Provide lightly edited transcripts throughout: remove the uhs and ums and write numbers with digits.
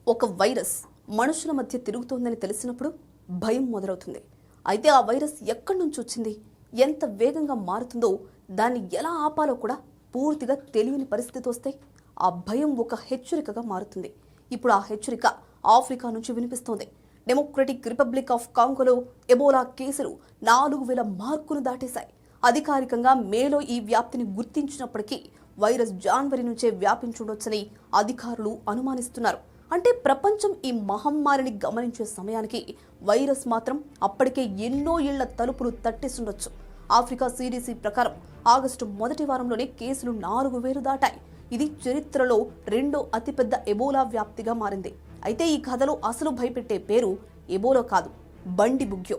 ఒక వైరస్ మనుషుల మధ్య తిరుగుతోందని తెలిసినప్పుడు భయం మొదలవుతుంది. అయితే ఆ వైరస్ ఎక్కడి నుంచి వచ్చింది, ఎంత వేగంగా మారుతుందో, దాన్ని ఎలా ఆపాలో కూడా పూర్తిగా తెలియని పరిస్థితి వస్తే ఆ భయం ఒక హెచ్చరికగా మారుతుంది. ఇప్పుడు ఆ హెచ్చరిక ఆఫ్రికా నుంచి వినిపిస్తోంది. డెమోక్రటిక్ రిపబ్లిక్ ఆఫ్ కాంగోలో ఎబోలా కేసులు 4000 మార్కును దాటేశాయి. అధికారికంగా మేలో ఈ వ్యాప్తిని గుర్తించినప్పటికీ వైరస్ జనవరి నుంచే వ్యాపించుండొచ్చని అధికారులు అనుమానిస్తున్నారు. అంటే ప్రపంచం ఈ మహమ్మారిని గమనించే సమయానికి వైరస్ మాత్రం అప్పటికే ఎన్నో ఏళ్ల తలుపులు తట్టేస్తుండొచ్చు. ఆఫ్రికా సిడిసి ప్రకారం ఆగస్టు మొదటి వారంలోనే కేసులు 4000 దాటాయి. ఇది చరిత్రలో రెండో అతిపెద్ద ఎబోలా వ్యాప్తిగా మారింది. అయితే ఈ కథలో అసలు భయపెట్టే పేరు ఎబోలా కాదు, బండి బుగ్యో.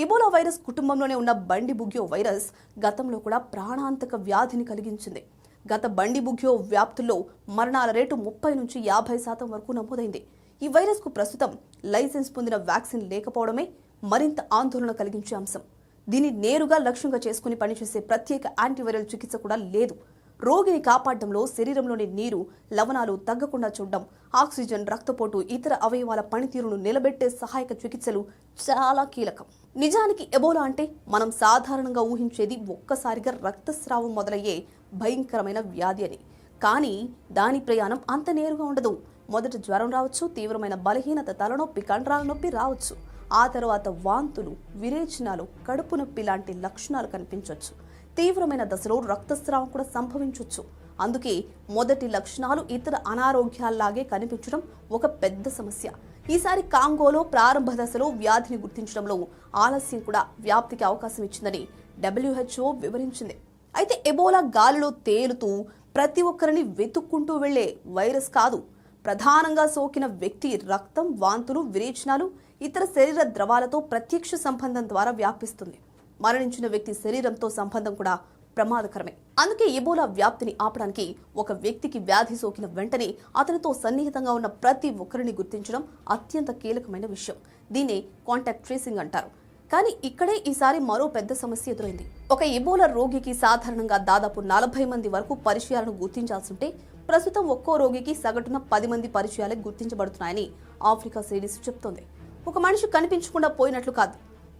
ఎబోలా వైరస్ కుటుంబంలోనే ఉన్న బండి బుగ్యో వైరస్ గతంలో కూడా ప్రాణాంతక వ్యాధిని కలిగించింది. గత బండి బుగ్యో వ్యాప్తుల్లో మరణాల రేటు 30 నుంచి 50% వరకు నమోదైంది. ఈ వైరస్ కు ప్రస్తుతం లైసెన్స్ పొందిన వ్యాక్సిన్ లేకపోవడమే మరింత ఆందోళన కలిగించే అంశం. దీన్ని నేరుగా లక్ష్యంగా చేసుకుని పనిచేసే ప్రత్యేక యాంటీవైరల్ చికిత్స కూడా లేదు. రోగిని కాపాడడంలో శరీరంలోని నీరు, లవణాలు తగ్గకుండా చూడడం, ఆక్సిజన్, రక్తపోటు, ఇతర అవయవాల పనితీరును నిలబెట్టే సహాయక చికిత్సలు చాలా కీలకం. నిజానికి ఎబోలా అంటే మనం సాధారణంగా ఊహించేది ఒక్కసారిగా రక్తస్రావం మొదలయ్యే భయంకరమైన వ్యాధి అని. కానీ దాని ప్రయాణం అంత నేరుగా ఉండదు. మొదట జ్వరం రావచ్చు, తీవ్రమైన బలహీనత, తలనొప్పి, కండరాల నొప్పి రావచ్చు. ఆ తర్వాత వాంతులు, విరేచనాలు, కడుపు నొప్పి లాంటి లక్షణాలు కనిపించవచ్చు. తీవ్రమైన దశలో రక్తస్రావం కూడా సంభవించవచ్చు. అందుకే మొదటి లక్షణాలు ఇతర అనారోగ్యాల్లాగే కనిపించడం ఒక పెద్ద సమస్య. ఈసారి కాంగోలో ప్రారంభ దశలో వ్యాధిని గుర్తించడంలో ఆలస్యం కూడా వ్యాప్తికి అవకాశం ఇచ్చిందని WHO వివరించింది. అయితే ఎబోలా గాలిలో తేలుతూ ప్రతి ఒక్కరిని వెతుక్కుంటూ వెళ్లే వైరస్ కాదు. ప్రధానంగా సోకిన వ్యక్తి రక్తం, వాంతులు, విరేచనాలు, ఇతర శరీర ద్రవాలతో ప్రత్యక్ష సంబంధం ద్వారా వ్యాపిస్తుంది. మరణించిన వ్యక్తి శరీరంతో సంబంధం కూడా ప్రమాదకరమే. అందుకే ఎబోలా వ్యాప్తిని ఆపడానికి ఒక వ్యక్తికి వ్యాధి సోకిన వెంటనే అతనితో సన్నిహితంగా ఉన్న ప్రతి ఒక్కరిని గుర్తించడం అత్యంత కీలకమైన విషయం. దీన్నే కాంటాక్ట్ ట్రేసింగ్ అంటారు. కానీ ఇక్కడే ఈసారి మరో పెద్ద సమస్య ఎదురైంది. ఒక ఎబోలా రోగికి సాధారణంగా దాదాపు 40 మంది వరకు పరిచయాలను గుర్తించాల్సి ఉంటే ప్రస్తుతం ఒక్కో రోగికి సగటున 10 మంది పరిచయాలే గుర్తించబడుతున్నాయని ఆఫ్రికా సిడిసి చెప్తోంది. ఒక మనిషి కనిపించకుండా పోయినట్లు కాదు,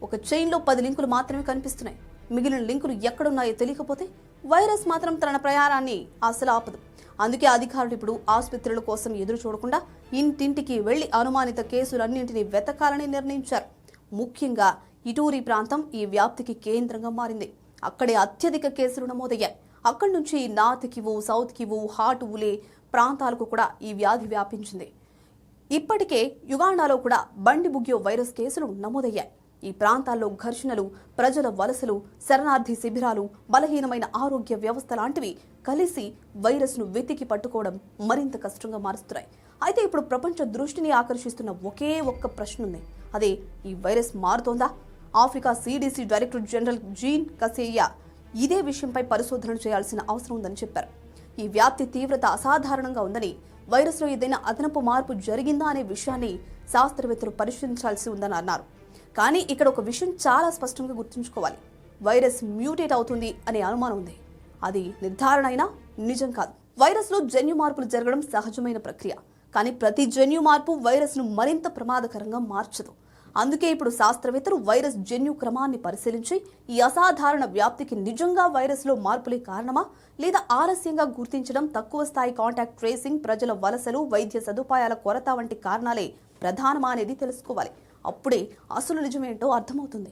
ఒక చైన్లో 10 లింకులు మాత్రమే కనిపిస్తున్నాయి. మిగిలిన లింకులు ఎక్కడున్నాయో తెలియకపోతే వైరస్ మాత్రం తన ప్రయాణాన్ని అసలు ఆపదు. అందుకే అధికారులు ఇప్పుడు ఆసుపత్రుల కోసం ఎదురు చూడకుండా ఇంటింటికి వెళ్లి అనుమానిత కేసులన్నింటినీ వెతకాలని నిర్ణయించారు. ముఖ్యంగా ఇటూరి ప్రాంతం ఈ వ్యాప్తికి కేంద్రంగా మారింది. అక్కడే అత్యధిక కేసులు నమోదయ్యాయి. అక్కడి నుంచి north Kivu, south Kivu, Haut Uele ప్రాంతాలకు కూడా ఈ వ్యాధి వ్యాపించింది. ఇప్పటికే యుగాండాలో కూడా బండి బుగ్యో వైరస్ కేసులు నమోదయ్యాయి. ఈ ప్రాంతాల్లో ఘర్షణలు, ప్రజల వలసలు, శరణార్థి శిబిరాలు, బలహీనమైన ఆరోగ్య వ్యవస్థ లాంటివి కలిసి వైరస్ను వెతికి పట్టుకోవడం మరింత కష్టంగా మారుస్తున్నాయి. అయితే ఇప్పుడు ప్రపంచ దృష్టిని ఆకర్షిస్తున్న ఒకే ఒక్క ప్రశ్న ఉంది. అదే, ఈ వైరస్ మారుతోందా? Africa CDC director general Jean Kaseya ఇదే విషయంపై పరిశోధనలు చేయాల్సిన అవసరం ఉందని చెప్పారు. ఈ వ్యాప్తి తీవ్రత అసాధారణంగా ఉందని, వైరస్లో ఏదైనా అదనపు మార్పు జరిగిందా అనే విషయాన్ని శాస్త్రవేత్తలు పరిశీలించాల్సి ఉందని అన్నారు. కానీ ఇక్కడ ఒక విషయం చాలా స్పష్టంగా గుర్తుంచుకోవాలి. వైరస్ మ్యూటేట్ అవుతుంది అనే అనుమానం ఉంది. అది నిర్ధారణ అయినా నిజం కాదు. వైరస్లో జన్యు మార్పులు జరగడం సహజమైన ప్రక్రియ. కానీ ప్రతి జన్యు మార్పు వైరస్ను మరింత ప్రమాదకరంగా మార్చదు. అందుకే ఇప్పుడు శాస్త్రవేత్తలు వైరస్ జన్యు క్రమాన్ని పరిశీలించి ఈ అసాధారణ వ్యాప్తికి నిజంగా వైరస్లో మార్పులే కారణమా, లేదా ఆలస్యంగా గుర్తించడం, తక్కువ స్థాయి కాంటాక్ట్ ట్రేసింగ్, ప్రజల వలసలు, వైద్య సదుపాయాల కొరత వంటి కారణాలే ప్రధానమా అనేది తెలుసుకోవాలి. అప్పుడే అసలు నిజమేంటో అర్థమవుతుంది.